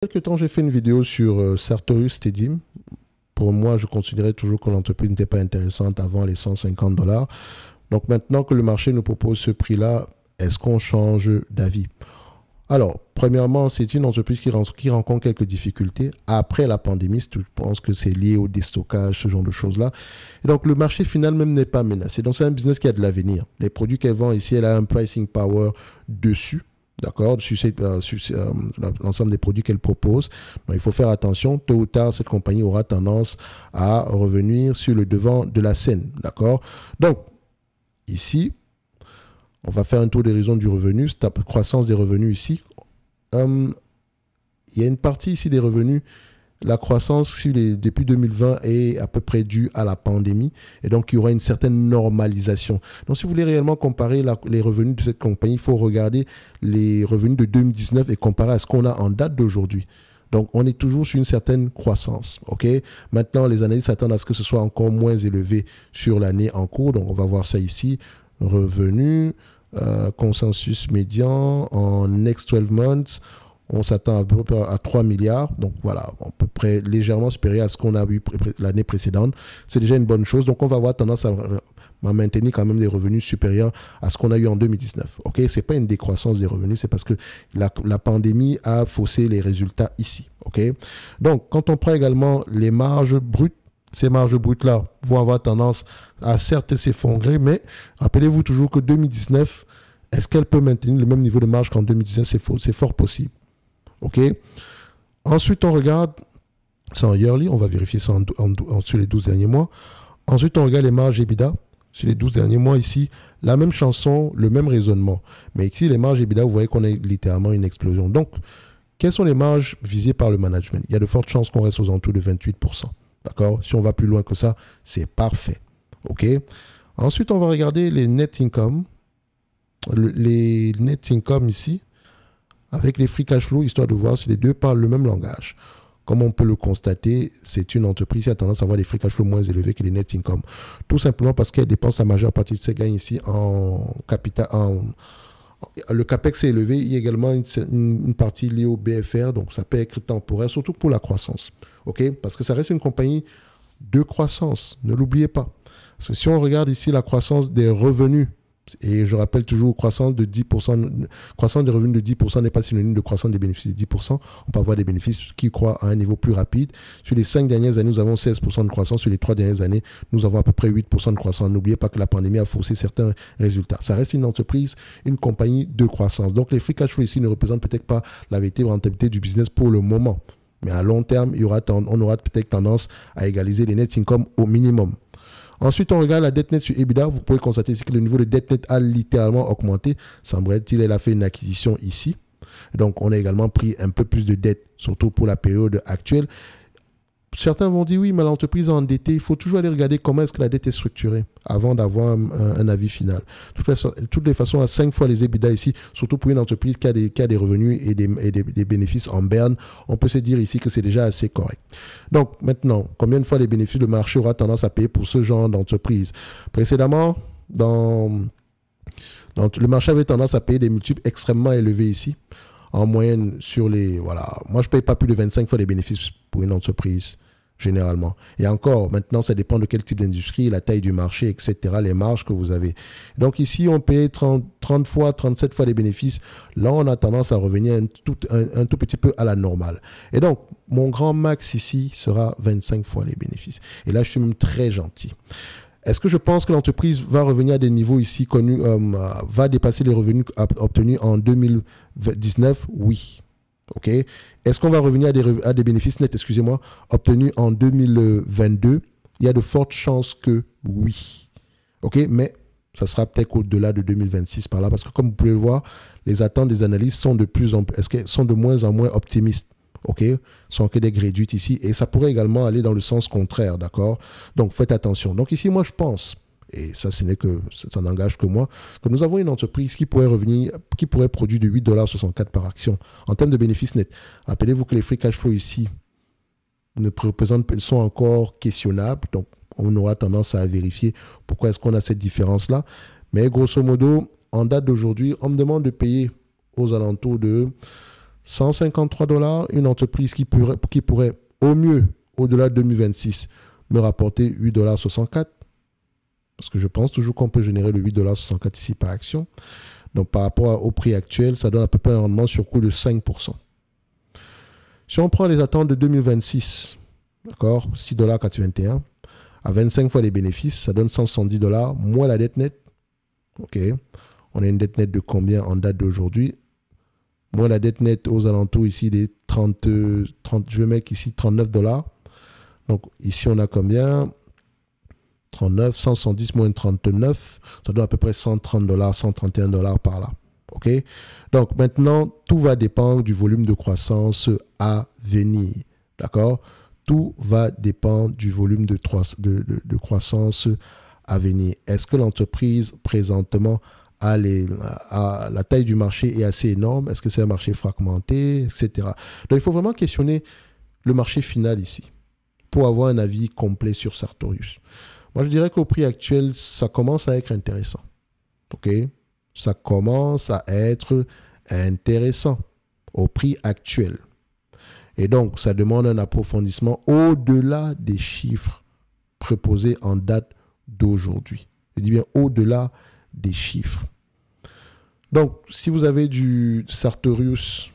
Quelque temps, j'ai fait une vidéo sur Sartorius Stedim. Pour moi, je considérais toujours que l'entreprise n'était pas intéressante avant les 150 dollars. Donc maintenant que le marché nous propose ce prix-là, est-ce qu'on change d'avis? Alors, premièrement, c'est une entreprise qui rencontre quelques difficultés après la pandémie. Je pense que c'est lié au déstockage, ce genre de choses-là. Et donc, le marché final même n'est pas menacé. Donc, c'est un business qui a de l'avenir. Les produits qu'elle vend ici, elle a un pricing power dessus. D'accord, sur l'ensemble des produits qu'elle propose. Donc, il faut faire attention. Tôt ou tard, cette compagnie aura tendance à revenir sur le devant de la scène. D'accord. Donc, ici, on va faire un tour d'horizon du revenu, c'est la croissance des revenus ici. Il y a une partie ici des revenus. La croissance depuis 2020 est à peu près due à la pandémie et donc il y aura une certaine normalisation. Donc si vous voulez réellement comparer les revenus de cette compagnie, il faut regarder les revenus de 2019 et comparer à ce qu'on a en date d'aujourd'hui. Donc on est toujours sur une certaine croissance. Ok. Maintenant, les analystes s'attendent à ce que ce soit encore moins élevé sur l'année en cours. Donc on va voir ça ici. Revenus, consensus médian en next 12 months. On s'attend à peu près à 3 milliards. Donc voilà, à peu près légèrement supérieur à ce qu'on a vu l'année précédente. C'est déjà une bonne chose. Donc on va avoir tendance à maintenir quand même des revenus supérieurs à ce qu'on a eu en 2019. Ok, c'est pas une décroissance des revenus, c'est parce que la pandémie a faussé les résultats ici. Ok, donc quand on prend également les marges brutes, ces marges brutes-là vont avoir tendance à certes s'effondrer, mais rappelez-vous toujours que 2019, est-ce qu'elle peut maintenir le même niveau de marge qu'en 2019? C'est fort possible. OK. Ensuite, on regarde, c'est en yearly, on va vérifier ça sur les 12 derniers mois. Ensuite, on regarde les marges EBITDA sur les 12 derniers mois ici. La même chanson, le même raisonnement. Mais ici, les marges EBITDA, vous voyez qu'on a littéralement une explosion. Donc, quelles sont les marges visées par le management? Il y a de fortes chances qu'on reste aux alentours de 28%. D'accord? Si on va plus loin que ça, c'est parfait. OK. Ensuite, on va regarder les net income. Les net income ici, avec les free cash flow, histoire de voir si les deux parlent le même langage. Comme on peut le constater, c'est une entreprise qui a tendance à avoir des free cash flow moins élevés que les net income. Tout simplement parce qu'elle dépense la majeure partie de ses gains ici en capital. Le capex est élevé. Il y a également une partie liée au BFR, donc ça peut être temporaire, surtout pour la croissance. OK? Parce que ça reste une compagnie de croissance. Ne l'oubliez pas. Parce que si on regarde ici la croissance des revenus, et je rappelle toujours, croissance de 10%, croissance des revenus de 10% n'est pas synonyme de croissance des bénéfices de 10%. On peut avoir des bénéfices qui croient à un niveau plus rapide. Sur les 5 dernières années, nous avons 16% de croissance. Sur les 3 dernières années, nous avons à peu près 8% de croissance. N'oubliez pas que la pandémie a faussé certains résultats. Ça reste une entreprise, une compagnie de croissance. Donc, les free cash flow ici ne représentent peut-être pas la véritable rentabilité du business pour le moment. Mais à long terme, on aura peut-être tendance à égaliser les net income au minimum. Ensuite, on regarde la dette nette sur EBITDA. Vous pouvez constater ici que le niveau de dette nette a littéralement augmenté. Semblerait-il, elle a fait une acquisition ici. Donc, on a également pris un peu plus de dette, surtout pour la période actuelle. Certains vont dire, oui, mais l'entreprise est endettée. Il faut toujours aller regarder comment est-ce que la dette est structurée avant d'avoir un avis final. De toutes les façons, à 5 fois les EBITDA ici, surtout pour une entreprise qui a des revenus et des bénéfices en berne, on peut se dire ici que c'est déjà assez correct. Donc, maintenant, combien de fois les bénéfices le marché aura tendance à payer pour ce genre d'entreprise? Précédemment, le marché avait tendance à payer des multiples extrêmement élevés ici. En moyenne, voilà. Moi, je ne paye pas plus de 25 fois les bénéfices pour une entreprise, généralement. Et encore, maintenant, ça dépend de quel type d'industrie, la taille du marché, etc., les marges que vous avez. Donc ici, on paye 30 fois, 37 fois les bénéfices. Là, on a tendance à revenir un tout petit peu à la normale. Et donc, mon grand max ici sera 25 fois les bénéfices. Et là, je suis même très gentil. Est-ce que je pense que l'entreprise va revenir à des niveaux ici connus, va dépasser les revenus obtenus en 2019? Oui. OK. Est-ce qu'on va revenir à des bénéfices nets, excusez-moi, obtenus en 2022? Il y a de fortes chances que oui. OK. Mais ça sera peut-être au-delà de 2026 par là, parce que comme vous pouvez le voir, les attentes des analystes sont de moins en moins optimistes. OK, sont que des réduites ici et ça pourrait également aller dans le sens contraire, d'accord? Donc faites attention. Donc ici, moi je pense, et ça ça n'engage que moi, que nous avons une entreprise qui pourrait produire de 8,64 $ par action en termes de bénéfices nets. Rappelez-vous que les free cash flow ici sont encore questionnables, donc on aura tendance à vérifier pourquoi est-ce qu'on a cette différence-là. Mais grosso modo, en date d'aujourd'hui, on me demande de payer aux alentours de $153, une entreprise qui pourrait au mieux, au-delà de 2026, me rapporter $8,64. Parce que je pense toujours qu'on peut générer le $8,64 ici par action. Donc, par rapport au prix actuel, ça donne à peu près un rendement sur coût de 5%. Si on prend les attentes de 2026, d'accord, $6,81, à 25 fois les bénéfices, ça donne $170, moins la dette nette. OK. On a une dette nette de combien en date d'aujourd'hui? Moins la dette nette aux alentours ici des 30, je vais mettre ici $39. Donc, ici, on a combien? 39, 110 moins 39, ça donne à peu près $130, $131 par là. OK? Donc, maintenant, tout va dépendre du volume de croissance à venir. D'accord? Tout va dépendre du volume de croissance à venir. Est-ce que l'entreprise, présentement, la taille du marché est assez énorme? Est-ce que c'est un marché fragmenté, etc. Donc, il faut vraiment questionner le marché final ici pour avoir un avis complet sur Sartorius. Moi, je dirais qu'au prix actuel, ça commence à être intéressant. OK? Ça commence à être intéressant au prix actuel. Et donc, ça demande un approfondissement au-delà des chiffres proposés en date d'aujourd'hui. Je dis bien au-delà des chiffres. Donc, si vous avez du Sartorius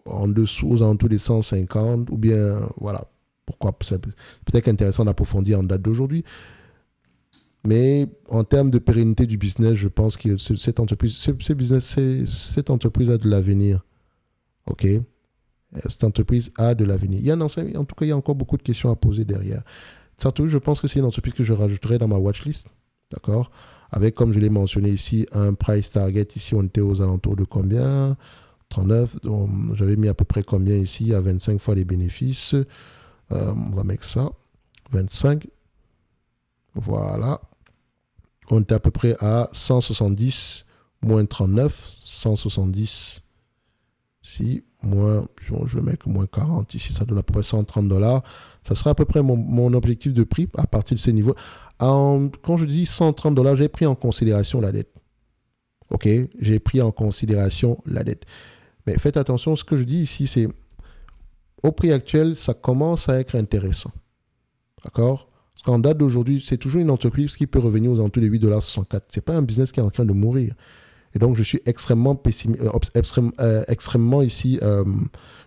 en dessous, aux alentours des 150, ou bien, voilà, pourquoi c'est peut-être intéressant d'approfondir en date d'aujourd'hui. Mais en termes de pérennité du business, je pense que cette entreprise a de l'avenir. OK? Cette entreprise a de l'avenir. En tout cas, il y a encore beaucoup de questions à poser derrière. Sartorius, je pense que c'est une entreprise que je rajouterai dans ma watchlist. D'accord? Avec, comme je l'ai mentionné ici, un price target. Ici, on était aux alentours de combien? 39. J'avais mis à peu près combien ici? À 25 fois les bénéfices. On va mettre ça. 25. Voilà. On était à peu près à 170 moins 39. 170. Si, moins, je vais mettre moins 40 ici, ça donne à peu près $130. Ça sera à peu près mon objectif de prix à partir de ce niveau. Quand je dis $130, j'ai pris en considération la dette. OK? J'ai pris en considération la dette. Mais faites attention, ce que je dis ici, c'est au prix actuel, ça commence à être intéressant. D'accord? Parce qu'en date d'aujourd'hui, c'est toujours une entreprise qui peut revenir aux alentours de $8,64. Ce n'est pas un business qui est en train de mourir. Et donc, je suis extrêmement pessimiste, extrêmement ici,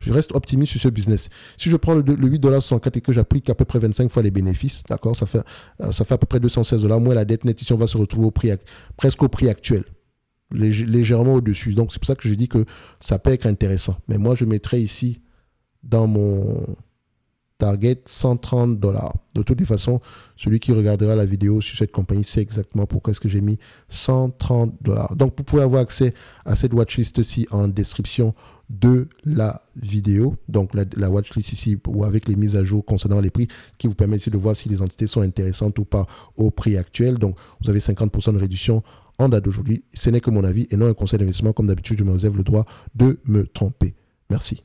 je reste optimiste sur ce business. Si je prends le $8,64 et que j'applique à peu près 25 fois les bénéfices, d'accord, ça fait à peu près $216, moins la dette nette, ici, on va se retrouver presque au prix actuel, légèrement au-dessus. Donc, c'est pour ça que je dis que ça peut être intéressant. Mais moi, je mettrais ici, dans mon target, $130. De toutes les façons, celui qui regardera la vidéo sur cette compagnie sait exactement pourquoi est-ce que j'ai mis $130. Donc, vous pouvez avoir accès à cette watchlist-ci en description de la vidéo. Donc, la watchlist ici, ou avec les mises à jour concernant les prix, qui vous permet ici de voir si les entités sont intéressantes ou pas au prix actuel. Donc, vous avez 50% de réduction en date d'aujourd'hui. Ce n'est que mon avis et non un conseil d'investissement. Comme d'habitude, je me réserve le droit de me tromper. Merci.